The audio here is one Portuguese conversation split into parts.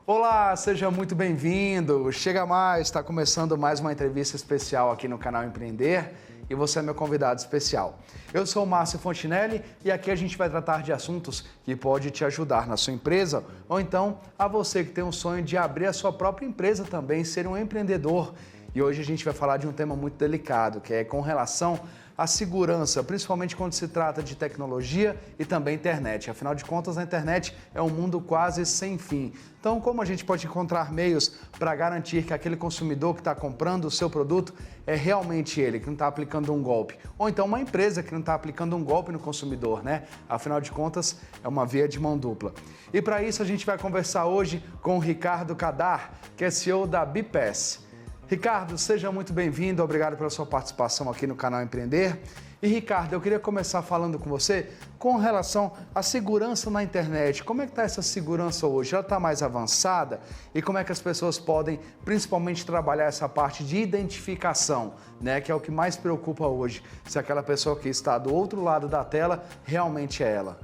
Olá, seja muito bem-vindo. Chega mais, está começando mais uma entrevista especial aqui no canal Empreender e você é meu convidado especial. Eu sou o Márcio Fontinelli e aqui a gente vai tratar de assuntos que podem te ajudar na sua empresa ou então a você que tem um sonho de abrir a sua própria empresa também, ser um empreendedor. E hoje a gente vai falar de um tema muito delicado, que é com relação à segurança, principalmente quando se trata de tecnologia e também internet. Afinal de contas, a internet é um mundo quase sem fim. Então, como a gente pode encontrar meios para garantir que aquele consumidor que está comprando o seu produto é realmente ele, que não está aplicando um golpe? Ou então uma empresa que não está aplicando um golpe no consumidor, né? Afinal de contas, é uma via de mão dupla. E para isso a gente vai conversar hoje com o Ricardo Kadar, que é CEO da Bipass. Ricardo, seja muito bem-vindo, obrigado pela sua participação aqui no canal Empreender. E Ricardo, eu queria começar falando com você com relação à segurança na internet. Como é que está essa segurança hoje? Ela está mais avançada? E como é que as pessoas podem, principalmente, trabalhar essa parte de identificação, né? Que é o que mais preocupa hoje, se aquela pessoa que está do outro lado da tela realmente é ela.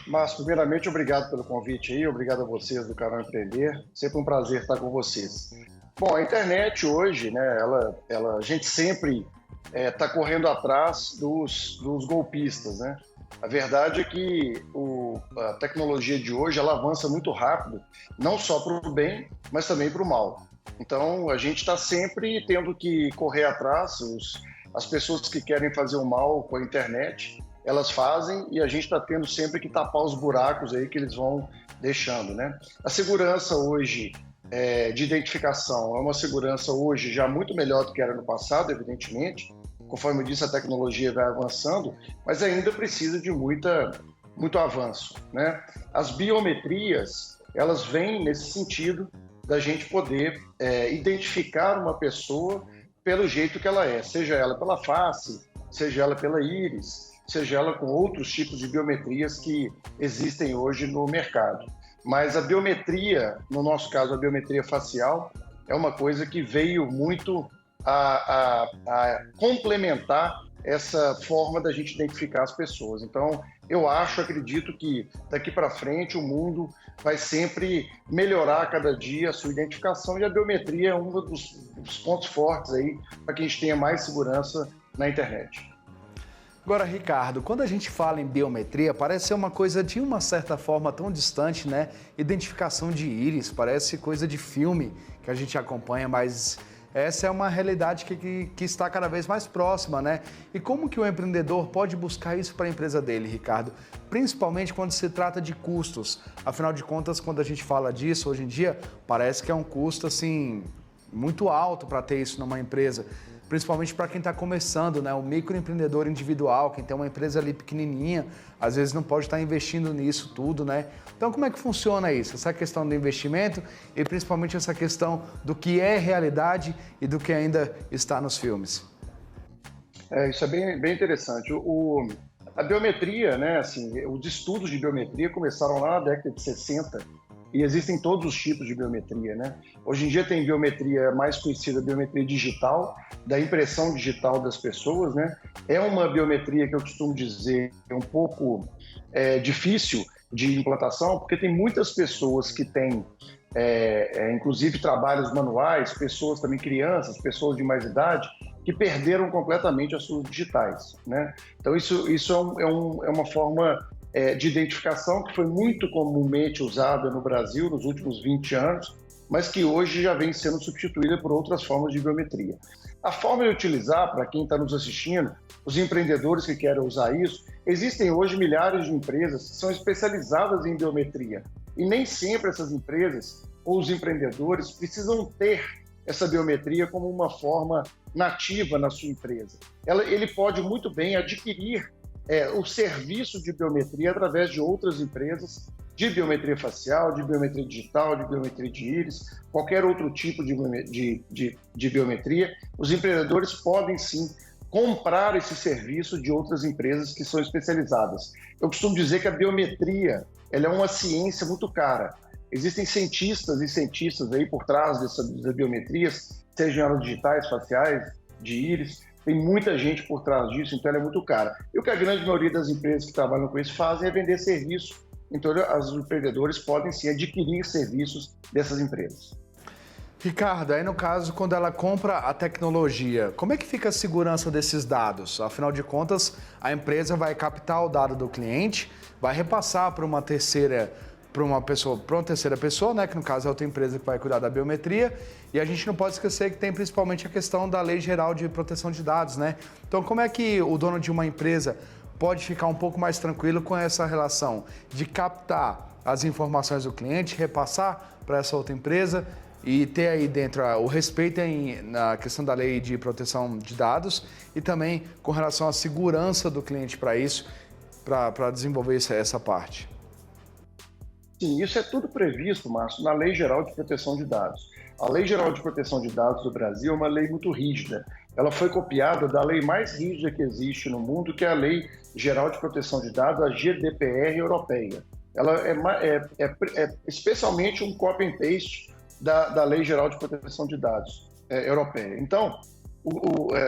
Márcio, primeiramente, obrigado pelo convite aí, obrigado a vocês do canal Empreender. Sempre um prazer estar com vocês. Bom, a internet hoje, né, a gente sempre está correndo atrás dos golpistas, né? A verdade é que a tecnologia de hoje ela avança muito rápido, não só para o bem, mas também para o mal. Então, a gente está sempre tendo que correr atrás, as pessoas que querem fazer o mal com a internet, elas fazem e a gente está tendo sempre que tapar os buracos aí que eles vão deixando, né? A segurança hoje de identificação é uma segurança hoje já muito melhor do que era no passado, evidentemente. Conforme eu disse, a tecnologia vai avançando, mas ainda precisa de muito avanço, né? As biometrias, elas vêm nesse sentido da gente poder identificar uma pessoa pelo jeito que ela é, seja ela pela face, seja ela pela íris, seja ela com outros tipos de biometrias que existem hoje no mercado. Mas a biometria, no nosso caso a biometria facial, é uma coisa que veio muito a complementar essa forma da gente identificar as pessoas. Então, eu acredito que daqui para frente o mundo vai sempre melhorar a cada dia a sua identificação e a biometria é um dos pontos fortes aí para que a gente tenha mais segurança na internet. Agora, Ricardo, quando a gente fala em biometria, parece ser uma coisa de uma certa forma tão distante, né? Identificação de íris, parece coisa de filme que a gente acompanha, mas essa é uma realidade que está cada vez mais próxima, né? E como que o empreendedor pode buscar isso para a empresa dele, Ricardo? Principalmente quando se trata de custos. Afinal de contas, quando a gente fala disso, hoje em dia, parece que é um custo, assim, muito alto para ter isso numa empresa. Principalmente para quem está começando, né? O microempreendedor individual, quem tem uma empresa ali pequenininha, às vezes não pode estar investindo nisso tudo, né? Então, como é que funciona isso? Essa questão do investimento e principalmente essa questão do que é realidade e do que ainda está nos filmes. Isso é bem interessante. A biometria, né? Assim, os estudos de biometria começaram lá na década de 60 e existem todos os tipos de biometria, né? Hoje em dia tem biometria mais conhecida, biometria digital, da impressão digital das pessoas, né? É uma biometria que eu costumo dizer um pouco difícil de implantação, porque tem muitas pessoas que têm, inclusive trabalhos manuais, pessoas também crianças, pessoas de mais idade, que perderam completamente as suas digitais, né? Então isso é uma forma de identificação que foi muito comumente usada no Brasil nos últimos 20 anos, mas que hoje já vem sendo substituída por outras formas de biometria. A forma de utilizar, para quem está nos assistindo, os empreendedores que querem usar isso, existem hoje milhares de empresas que são especializadas em biometria. E nem sempre essas empresas ou os empreendedores precisam ter essa biometria como uma forma nativa na sua empresa. Ele pode muito bem adquirir o serviço de biometria através de outras empresas de biometria facial, de biometria digital, de biometria de íris, qualquer outro tipo de biometria. Os empreendedores podem sim comprar esse serviço de outras empresas que são especializadas. Eu costumo dizer que a biometria ela é uma ciência muito cara. Existem cientistas e cientistas aí por trás dessas biometrias, sejam elas digitais, faciais, de íris. Tem muita gente por trás disso, então ela é muito cara. E o que a grande maioria das empresas que trabalham com isso fazem é vender serviço então os empreendedores podem sim adquirir serviços dessas empresas. Ricardo, aí no caso, quando ela compra a tecnologia, como é que fica a segurança desses dados? Afinal de contas, a empresa vai captar o dado do cliente, vai repassar para uma terceira pessoa, né, que no caso é outra empresa que vai cuidar da biometria, e a gente não pode esquecer que tem principalmente a questão da Lei Geral de Proteção de Dados, né? Então, como é que o dono de uma empresa pode ficar um pouco mais tranquilo com essa relação de captar as informações do cliente, repassar para essa outra empresa e ter aí dentro o respeito na questão da lei de proteção de dados e também com relação à segurança do cliente para isso, para desenvolver essa parte? Sim, isso é tudo previsto, Márcio, na Lei Geral de Proteção de Dados. A Lei Geral de Proteção de Dados do Brasil é uma lei muito rígida. Ela foi copiada da lei mais rígida que existe no mundo, que é a Lei Geral de Proteção de Dados, a GDPR europeia. Ela é especialmente um copy and paste da Lei Geral de Proteção de Dados europeia. Então,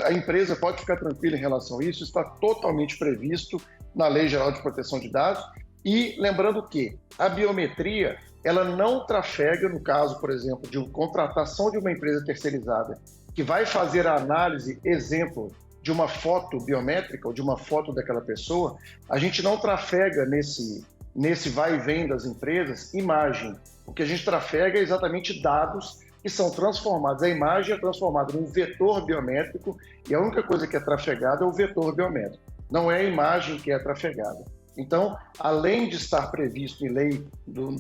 a empresa pode ficar tranquila em relação a isso, está totalmente previsto na Lei Geral de Proteção de Dados. E lembrando que a biometria, ela não trafega, no caso, por exemplo, de uma contratação de uma empresa terceirizada, que vai fazer a análise, exemplo, de uma foto biométrica ou de uma foto daquela pessoa, a gente não trafega nesse vai e vem das empresas imagem. O que a gente trafega é exatamente dados que são transformados. A imagem é transformada num vetor biométrico e a única coisa que é trafegada é o vetor biométrico. Não é a imagem que é trafegada. Então, além de estar previsto em lei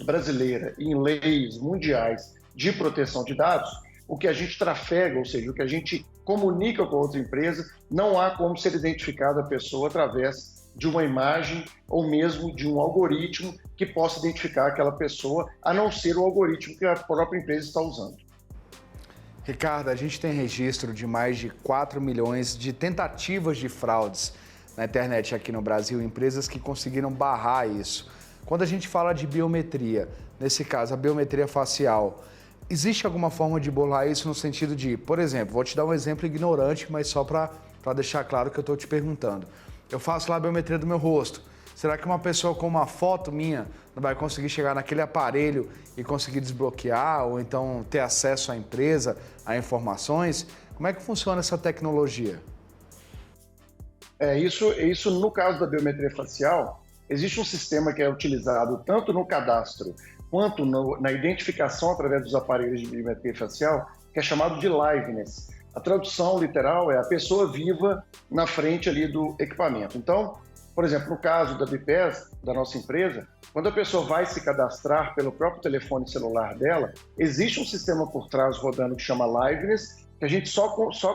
brasileira e em leis mundiais de proteção de dados, o que a gente trafega, ou seja, o que a gente comunica com a outra empresa, não há como ser identificada a pessoa através de uma imagem ou mesmo de um algoritmo que possa identificar aquela pessoa, a não ser o algoritmo que a própria empresa está usando. Ricardo, a gente tem registro de mais de 4 milhões de tentativas de fraudes na internet aqui no Brasil, empresas que conseguiram barrar isso. Quando a gente fala de biometria, nesse caso a biometria facial, existe alguma forma de burlar isso no sentido de, por exemplo, vou te dar um exemplo ignorante, mas só para deixar claro que eu estou te perguntando. Eu faço lá a biometria do meu rosto. Será que uma pessoa com uma foto minha não vai conseguir chegar naquele aparelho e conseguir desbloquear ou então ter acesso à empresa, a informações? Como é que funciona essa tecnologia? Isso no caso da biometria facial, existe um sistema que é utilizado tanto no cadastro quanto na identificação através dos aparelhos de biometria facial, que é chamado de liveness. A tradução literal é a pessoa viva na frente ali do equipamento. Então, por exemplo, no caso da Bipes, da nossa empresa, quando a pessoa vai se cadastrar pelo próprio telefone celular dela, existe um sistema por trás rodando que chama liveness, que a gente só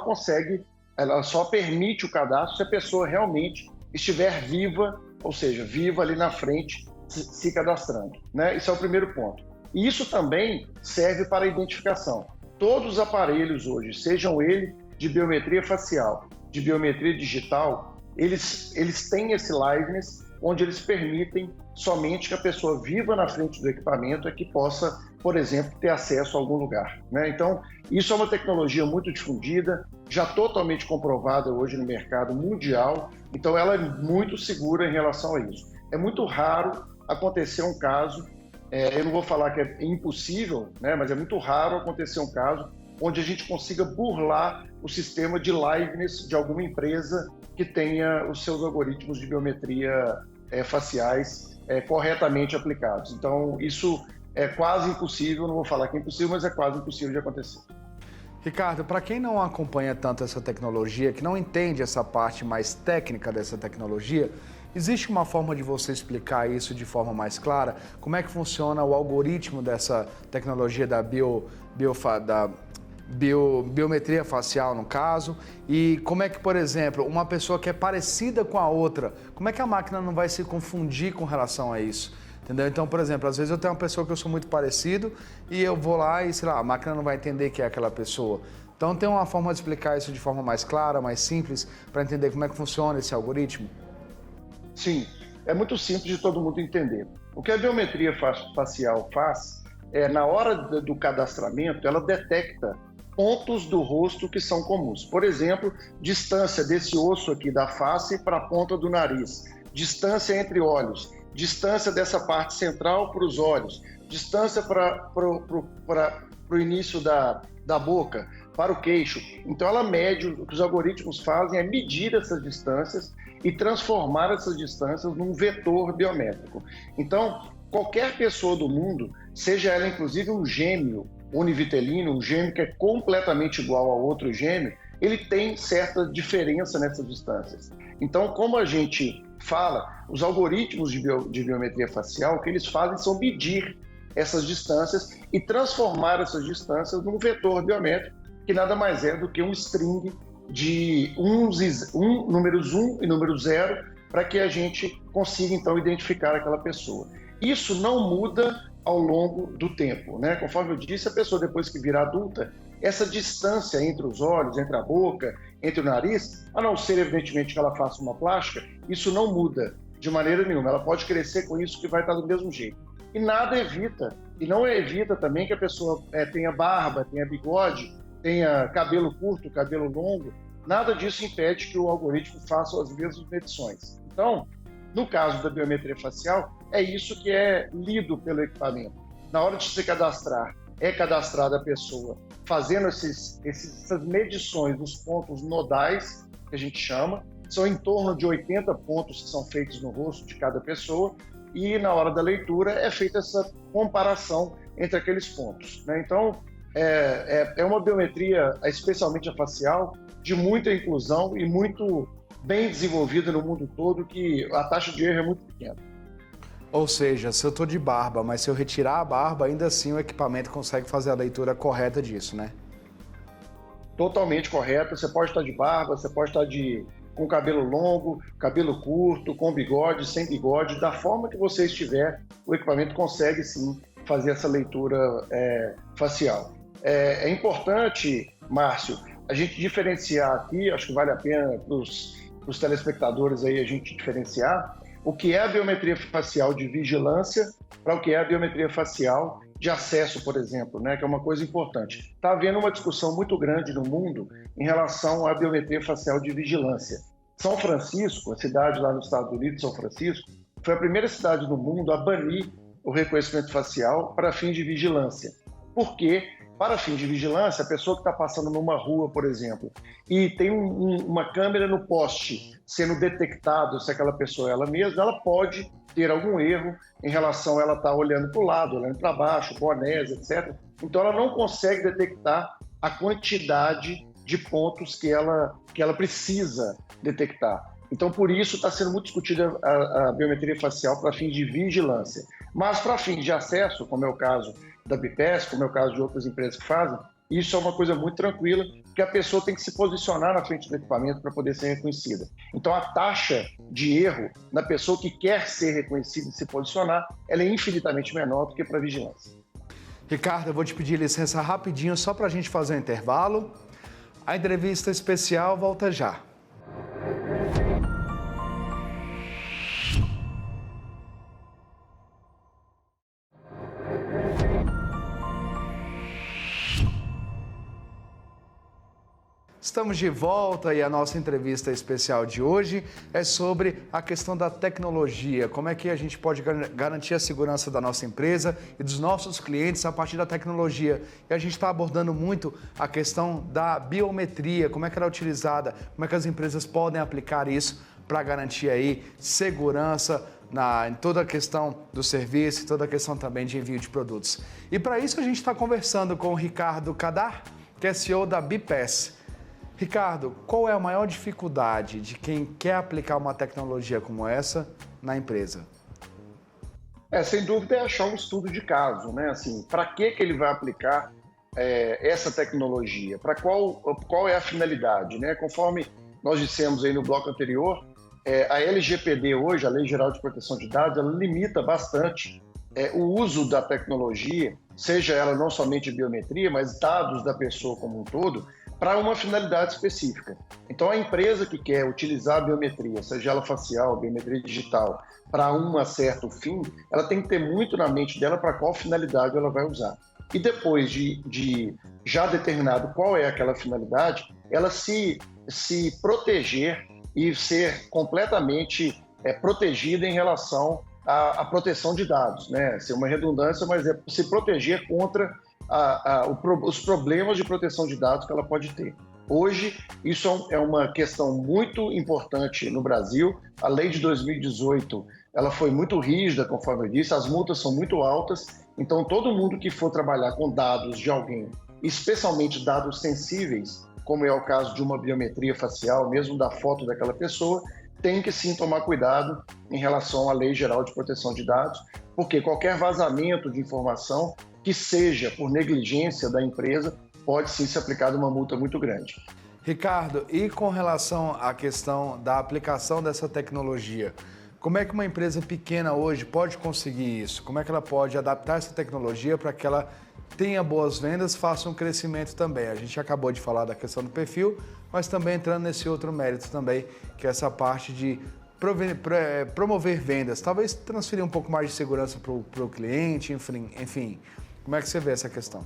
consegue, ela só permite o cadastro se a pessoa realmente estiver viva, ou seja, viva ali na frente, se cadastrando, né? Isso é o primeiro ponto. E isso também serve para a identificação. Todos os aparelhos hoje, sejam eles de biometria facial, de biometria digital, eles têm esse liveness, onde eles permitem somente que a pessoa viva na frente do equipamento e que possa, por exemplo, ter acesso a algum lugar, né? Então, isso é uma tecnologia muito difundida, já totalmente comprovada hoje no mercado mundial, então ela é muito segura em relação a isso. É muito raro acontecer um caso, eu não vou falar que é impossível, né, mas é muito raro acontecer um caso onde a gente consiga burlar o sistema de liveness de alguma empresa que tenha os seus algoritmos de biometria faciais corretamente aplicados. Então, isso é quase impossível, não vou falar que é impossível, mas é quase impossível de acontecer. Ricardo, para quem não acompanha tanto essa tecnologia, que não entende essa parte mais técnica dessa tecnologia, existe uma forma de você explicar isso de forma mais clara? Como é que funciona o algoritmo dessa tecnologia da biometria facial, no caso? E como é que, por exemplo, uma pessoa que é parecida com a outra, como é que a máquina não vai se confundir com relação a isso? Entendeu? Então, por exemplo, às vezes eu tenho uma pessoa que eu sou muito parecido e eu vou lá e, sei lá, a máquina não vai entender que é aquela pessoa. Então, tem uma forma de explicar isso de forma mais clara, mais simples, para entender como é que funciona esse algoritmo? Sim, é muito simples de todo mundo entender. O que a biometria facial faz é, na hora do cadastramento, ela detecta pontos do rosto que são comuns. Por exemplo, distância desse osso aqui da face para a ponta do nariz, distância entre olhos. distância dessa parte central para os olhos, distância para o início da boca, para o queixo. Então ela mede, o que os algoritmos fazem é medir essas distâncias e transformar essas distâncias num vetor biométrico. Então, qualquer pessoa do mundo, seja ela inclusive um gêmeo univitelino, um gêmeo que é completamente igual ao outro gêmeo, ele tem certa diferença nessas distâncias. Então, como a gente fala, os algoritmos de biometria facial, o que eles fazem são medir essas distâncias e transformar essas distâncias num vetor biométrico, que nada mais é do que um string de números 1 e número 0, para que a gente consiga, então, identificar aquela pessoa. Isso não muda ao longo do tempo, né? Conforme eu disse, a pessoa, depois que vira adulta, essa distância entre os olhos, entre a boca, entre o nariz, a não ser, evidentemente, que ela faça uma plástica, isso não muda de maneira nenhuma. Ela pode crescer com isso, que vai estar do mesmo jeito. E nada evita, e não evita também que a pessoa tenha barba, tenha bigode, tenha cabelo curto, cabelo longo. Nada disso impede que o algoritmo faça as mesmas medições. Então, no caso da biometria facial, é isso que é lido pelo equipamento. Na hora de se cadastrar, é cadastrada a pessoa fazendo essas medições dos pontos nodais, que a gente chama. São em torno de 80 pontos que são feitos no rosto de cada pessoa, e na hora da leitura é feita essa comparação entre aqueles pontos, né? Então, é uma biometria, especialmente a facial, de muita inclusão e muito bem desenvolvida no mundo todo, que a taxa de erro é muito pequena. Ou seja, se eu estou de barba, mas se eu retirar a barba, ainda assim o equipamento consegue fazer a leitura correta disso, né? Totalmente correta. Você pode estar de barba, você pode estar com cabelo longo, cabelo curto, com bigode, sem bigode, da forma que você estiver, o equipamento consegue sim fazer essa leitura facial. É importante, Márcio, a gente diferenciar aqui, acho que vale a pena para os telespectadores aí a gente diferenciar o que é a biometria facial de vigilância para o que é a biometria facial de acesso, por exemplo, né, que é uma coisa importante. Está havendo uma discussão muito grande no mundo em relação à biometria facial de vigilância. São Francisco, a cidade lá nos Estados Unidos, São Francisco, foi a primeira cidade do mundo a banir o reconhecimento facial para fim de vigilância. Por quê? Para fim de vigilância, a pessoa que está passando numa rua, por exemplo, e tem uma câmera no poste sendo detectado se aquela pessoa é ela mesma, ela pode ter algum erro em relação a ela estar olhando para o lado, olhando para baixo, boné, etc. Então ela não consegue detectar a quantidade de pontos que ela precisa detectar. Então, por isso, está sendo muito discutida a biometria facial para fins de vigilância. Mas para fins de acesso, como é o caso da BPS, como é o caso de outras empresas que fazem, isso é uma coisa muito tranquila, porque a pessoa tem que se posicionar na frente do equipamento para poder ser reconhecida. Então, a taxa de erro na pessoa que quer ser reconhecida e se posicionar, ela é infinitamente menor do que para vigilância. Ricardo, eu vou te pedir licença rapidinho só para a gente fazer um intervalo. A entrevista especial volta já. Estamos de volta e a nossa entrevista especial de hoje é sobre a questão da tecnologia. Como é que a gente pode garantir a segurança da nossa empresa e dos nossos clientes a partir da tecnologia. E a gente está abordando muito a questão da biometria, como é que ela é utilizada, como é que as empresas podem aplicar isso para garantir aí segurança em toda a questão do serviço e toda a questão também de envio de produtos. E para isso a gente está conversando com o Ricardo Kadar, que é CEO da BPS. Ricardo, qual é a maior dificuldade de quem quer aplicar uma tecnologia como essa na empresa? Sem dúvida é achar um estudo de caso, né? Assim, para que ele vai aplicar essa tecnologia? Para qual é a finalidade, né? Conforme nós dissemos aí no bloco anterior, a LGPD hoje, a Lei Geral de Proteção de Dados, ela limita bastante o uso da tecnologia, seja ela não somente biometria, mas dados da pessoa como um todo, para uma finalidade específica. Então, a empresa que quer utilizar a biometria, seja ela facial, biometria digital, para um certo fim, ela tem que ter muito na mente dela para qual finalidade ela vai usar. E depois de já determinado qual é aquela finalidade, ela se proteger e ser completamente protegida em relação a proteção de dados, né? Ser uma redundância, mas é se proteger contra os problemas de proteção de dados que ela pode ter. Hoje, isso é uma questão muito importante no Brasil. A lei de 2018, ela foi muito rígida, conforme eu disse, as multas são muito altas, então todo mundo que for trabalhar com dados de alguém, especialmente dados sensíveis, como é o caso de uma biometria facial, mesmo da foto daquela pessoa, tem que sim tomar cuidado em relação à Lei Geral de Proteção de Dados, porque qualquer vazamento de informação que seja por negligência da empresa pode sim ser aplicada uma multa muito grande. Ricardo, e com relação à questão da aplicação dessa tecnologia, como é que uma empresa pequena hoje pode conseguir isso? Como é que ela pode adaptar essa tecnologia para que ela tenha boas vendas, faça um crescimento também? A gente acabou de falar da questão do perfil, mas também entrando nesse outro mérito também, que é essa parte de promover vendas, talvez transferir um pouco mais de segurança para o cliente, enfim. Como é que você vê essa questão?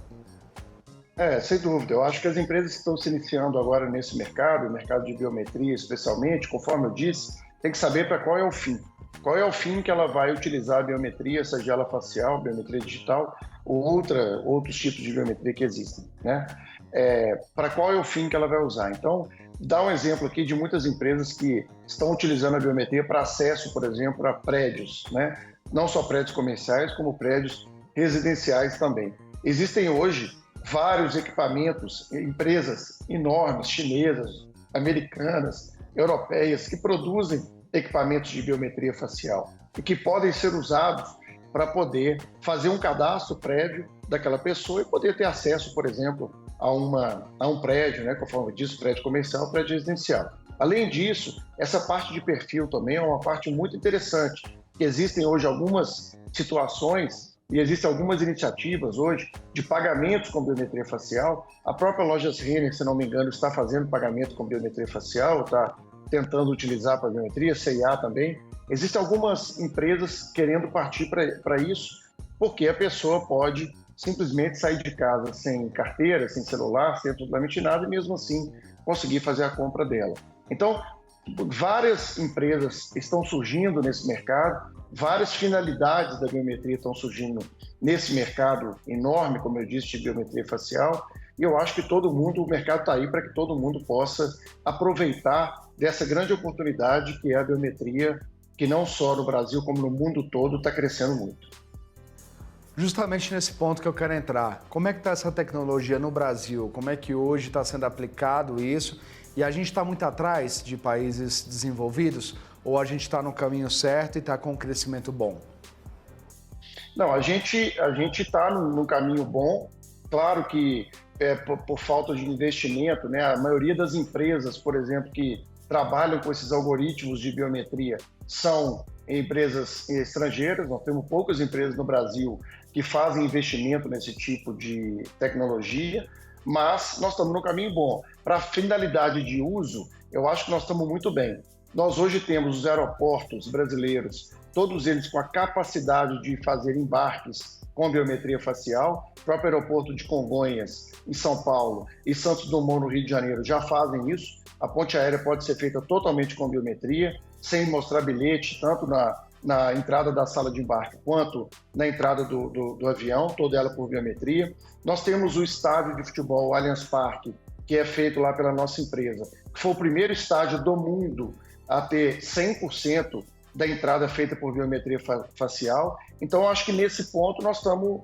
Sem dúvida. Eu acho que as empresas que estão se iniciando agora nesse mercado, o mercado de biometria especialmente, conforme eu disse, tem que saber para qual é o fim. Qual é o fim que ela vai utilizar a biometria, seja ela facial, biometria digital ou outros tipos de biometria que existem, né? Para qual é o fim que ela vai usar? Então, dá um exemplo aqui de muitas empresas que estão utilizando a biometria para acesso, por exemplo, a prédios, né? Não só prédios comerciais, como prédios residenciais também. Existem hoje vários equipamentos, empresas enormes, chinesas, americanas, europeias, que produzem equipamentos de biometria facial e que podem ser usados para poder fazer um cadastro prévio daquela pessoa e poder ter acesso, por exemplo, a um prédio, né, conforme diz, prédio comercial, prédio residencial. Além disso, essa parte de perfil também é uma parte muito interessante, que existem hoje algumas situações e existem algumas iniciativas hoje de pagamentos com biometria facial. A própria Lojas Renner, se não me engano, está fazendo pagamento com biometria facial, está tentando utilizar para biometria, C&A também. Existem algumas empresas querendo partir para isso, porque a pessoa pode simplesmente sair de casa sem carteira, sem celular, sem absolutamente nada e mesmo assim conseguir fazer a compra dela. Então, várias empresas estão surgindo nesse mercado, várias finalidades da biometria estão surgindo nesse mercado enorme, como eu disse, de biometria facial, e eu acho que o mercado está aí para que todo mundo possa aproveitar dessa grande oportunidade que é a biometria, que não só no Brasil, como no mundo todo, está crescendo muito. Justamente nesse ponto que eu quero entrar, como é que está essa tecnologia no Brasil? Como é que hoje está sendo aplicado isso? E a gente está muito atrás de países desenvolvidos ou a gente está no caminho certo e está com um crescimento bom? Não, a gente está no caminho bom. Claro que por falta de investimento, né? A maioria das empresas, por exemplo, que trabalham com esses algoritmos de biometria são empresas estrangeiras. Nós temos poucas empresas no Brasil que fazem investimento nesse tipo de tecnologia, mas nós estamos no caminho bom. Para a finalidade de uso, eu acho que nós estamos muito bem. Nós hoje temos os aeroportos brasileiros, todos eles com a capacidade de fazer embarques com biometria facial. O próprio aeroporto de Congonhas, em São Paulo, e Santos Dumont, no Rio de Janeiro, já fazem isso. A ponte aérea pode ser feita totalmente com biometria, sem mostrar bilhete, tanto na entrada da sala de embarque quanto na entrada do avião, toda ela por biometria. Nós temos o estádio de futebol Allianz Parque, que é feito lá pela nossa empresa, que foi o primeiro estádio do mundo a ter 100% da entrada feita por biometria facial. Então, acho que nesse ponto nós estamos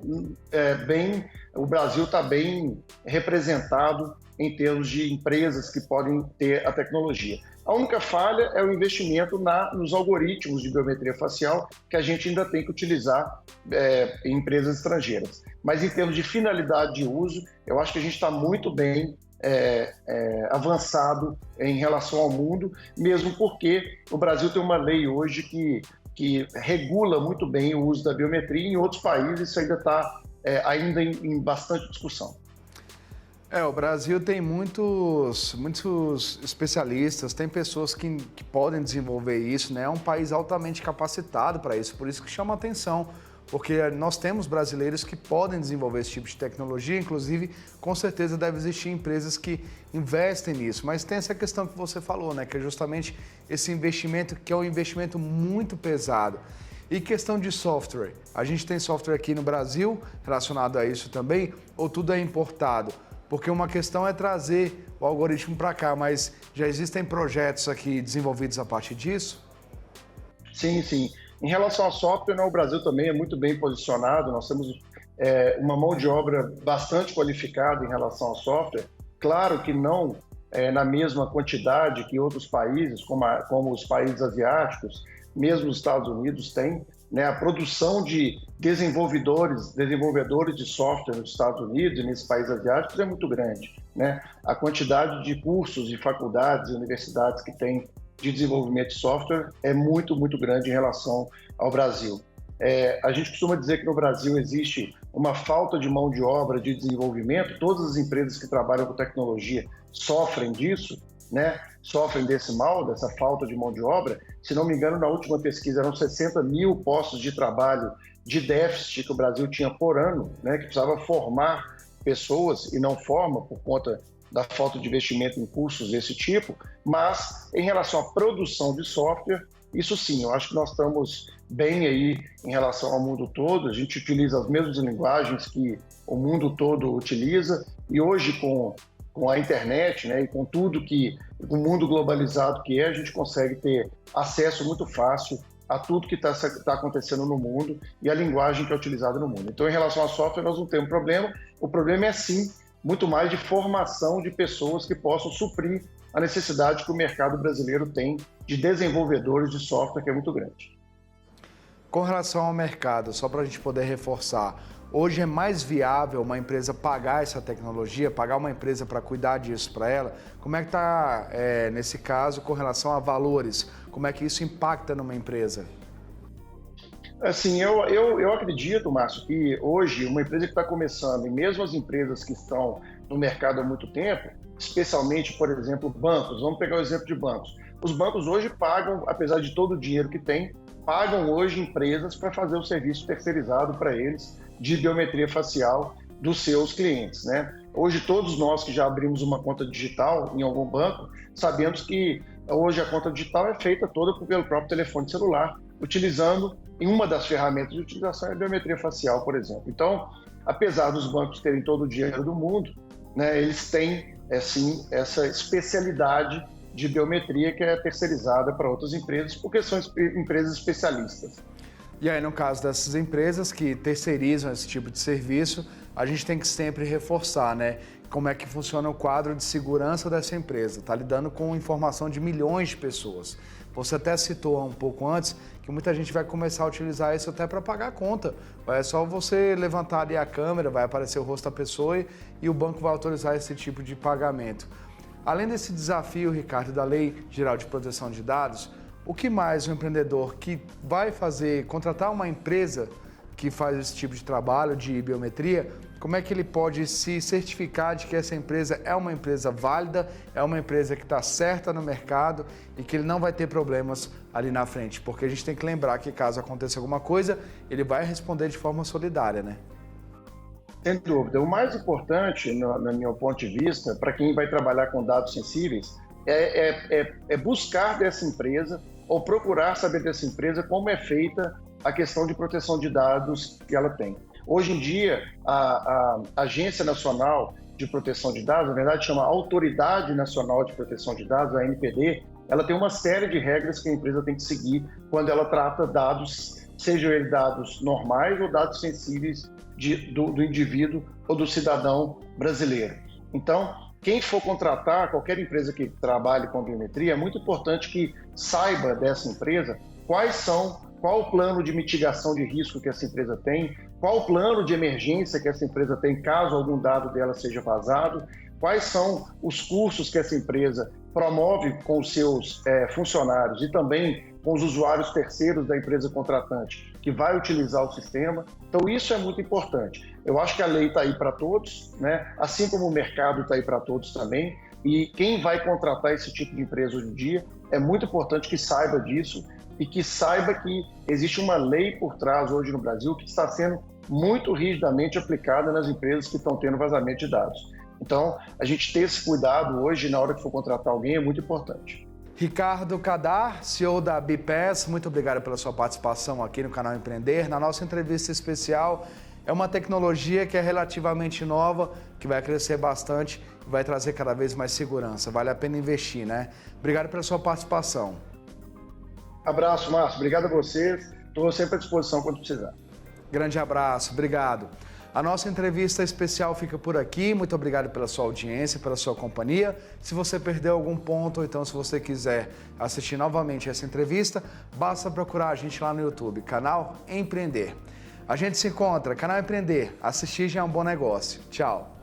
bem, o Brasil está bem representado em termos de empresas que podem ter a tecnologia. A única falha é o investimento nos algoritmos de biometria facial, que a gente ainda tem que utilizar em empresas estrangeiras. Mas em termos de finalidade de uso, eu acho que a gente está muito bem avançado em relação ao mundo, mesmo porque o Brasil tem uma lei hoje que regula muito bem o uso da biometria. Em outros países isso ainda está em bastante discussão. O Brasil tem muitos especialistas, tem pessoas que podem desenvolver isso, né? É um país altamente capacitado para isso, por isso que chama atenção, porque nós temos brasileiros que podem desenvolver esse tipo de tecnologia, inclusive, com certeza deve existir empresas que investem nisso, mas tem essa questão que você falou, né? Que é justamente esse investimento, que é um investimento muito pesado. E questão de software, a gente tem software aqui no Brasil relacionado a isso também, ou tudo é importado? Porque uma questão é trazer o algoritmo para cá, mas já existem projetos aqui desenvolvidos a partir disso? Sim, sim. Em relação ao software, né, o Brasil também é muito bem posicionado, nós temos uma mão de obra bastante qualificada em relação ao software. Claro que não na mesma quantidade que outros países, como os países asiáticos, mesmo os Estados Unidos têm, né? A produção de desenvolvedores de software nos Estados Unidos e nesses países asiáticos é muito grande, né? A quantidade de cursos e faculdades e universidades que tem de desenvolvimento de software é muito, muito grande em relação ao Brasil. A gente costuma dizer que no Brasil existe uma falta de mão de obra de desenvolvimento, todas as empresas que trabalham com tecnologia sofrem disso, né? Sofrem desse mal, dessa falta de mão de obra. Se não me engano, na última pesquisa eram 60 mil postos de trabalho de déficit que o Brasil tinha por ano, né? Que precisava formar pessoas e não forma por conta da falta de investimento em cursos desse tipo. Mas em relação à produção de software, isso sim, eu acho que nós estamos bem aí em relação ao mundo todo. A gente utiliza as mesmas linguagens que o mundo todo utiliza, e hoje com a internet, né, e com tudo que o mundo globalizado que a gente consegue ter acesso muito fácil a tudo que está acontecendo no mundo e a linguagem que é utilizada no mundo. Então, em relação ao software, nós não temos problema. O problema é, sim, muito mais de formação de pessoas que possam suprir a necessidade que o mercado brasileiro tem de desenvolvedores de software, que é muito grande. Com relação ao mercado, só para a gente poder reforçar, hoje é mais viável uma empresa pagar essa tecnologia, pagar uma empresa para cuidar disso para ela? Como é que está, nesse caso, com relação a valores? Como é que isso impacta numa empresa? Assim, eu acredito, Márcio, que hoje uma empresa que está começando, e mesmo as empresas que estão no mercado há muito tempo, especialmente, por exemplo, bancos, vamos pegar o exemplo de bancos. Os bancos hoje pagam, apesar de todo o dinheiro que tem, pagam hoje empresas para fazer o serviço terceirizado para eles de biometria facial dos seus clientes, né? Hoje todos nós que já abrimos uma conta digital em algum banco, sabemos que hoje a conta digital é feita toda pelo próprio telefone celular, utilizando, em uma das ferramentas de utilização é a biometria facial, por exemplo. Então, apesar dos bancos terem todo o dinheiro do mundo, né, eles têm, sim, essa especialidade de biometria que é terceirizada para outras empresas, porque são empresas especialistas. E aí, no caso dessas empresas que terceirizam esse tipo de serviço, a gente tem que sempre reforçar, né? Como é que funciona o quadro de segurança dessa empresa. Está lidando com informação de milhões de pessoas. Você até citou um pouco antes que muita gente vai começar a utilizar isso até para pagar a conta. É só você levantar ali a câmera, vai aparecer o rosto da pessoa e o banco vai autorizar esse tipo de pagamento. Além desse desafio, Ricardo, da Lei Geral de Proteção de Dados, o que mais um empreendedor que vai contratar uma empresa que faz esse tipo de trabalho de biometria, como é que ele pode se certificar de que essa empresa é uma empresa válida, é uma empresa que está certa no mercado e que ele não vai ter problemas ali na frente? Porque a gente tem que lembrar que caso aconteça alguma coisa, ele vai responder de forma solidária, né? Sem dúvida. O mais importante, no meu ponto de vista, para quem vai trabalhar com dados sensíveis, é buscar dessa empresa ou procurar saber dessa empresa como é feita a questão de proteção de dados que ela tem. Hoje em dia, a Agência Nacional de Proteção de Dados, na verdade chama Autoridade Nacional de Proteção de Dados, a ANPD, ela tem uma série de regras que a empresa tem que seguir quando ela trata dados, sejam eles dados normais ou dados sensíveis do indivíduo ou do cidadão brasileiro. Então, quem for contratar, qualquer empresa que trabalhe com biometria, é muito importante que saiba dessa empresa qual o plano de mitigação de risco que essa empresa tem, qual o plano de emergência que essa empresa tem caso algum dado dela seja vazado, quais são os cursos que essa empresa promove com os seus funcionários e também com os usuários terceiros da empresa contratante que vai utilizar o sistema. Então isso é muito importante. Eu acho que a lei está aí para todos, né? Assim como o mercado está aí para todos também, e quem vai contratar esse tipo de empresa hoje em dia é muito importante que saiba disso e que saiba que existe uma lei por trás hoje no Brasil que está sendo muito rigidamente aplicada nas empresas que estão tendo vazamento de dados. Então, a gente ter esse cuidado hoje, na hora que for contratar alguém, é muito importante. Ricardo Kadar, CEO da BPAS, muito obrigado pela sua participação aqui no canal Empreender. Na nossa entrevista especial, é uma tecnologia que é relativamente nova, que vai crescer bastante e vai trazer cada vez mais segurança. Vale a pena investir, né? Obrigado pela sua participação. Abraço, Márcio. Obrigado a vocês. Estou sempre à disposição quando precisar. Grande abraço, obrigado. A nossa entrevista especial fica por aqui. Muito obrigado pela sua audiência, pela sua companhia. Se você perdeu algum ponto, ou então se você quiser assistir novamente essa entrevista, basta procurar a gente lá no YouTube, canal Empreender. A gente se encontra, canal Empreender. Assistir já é um bom negócio. Tchau.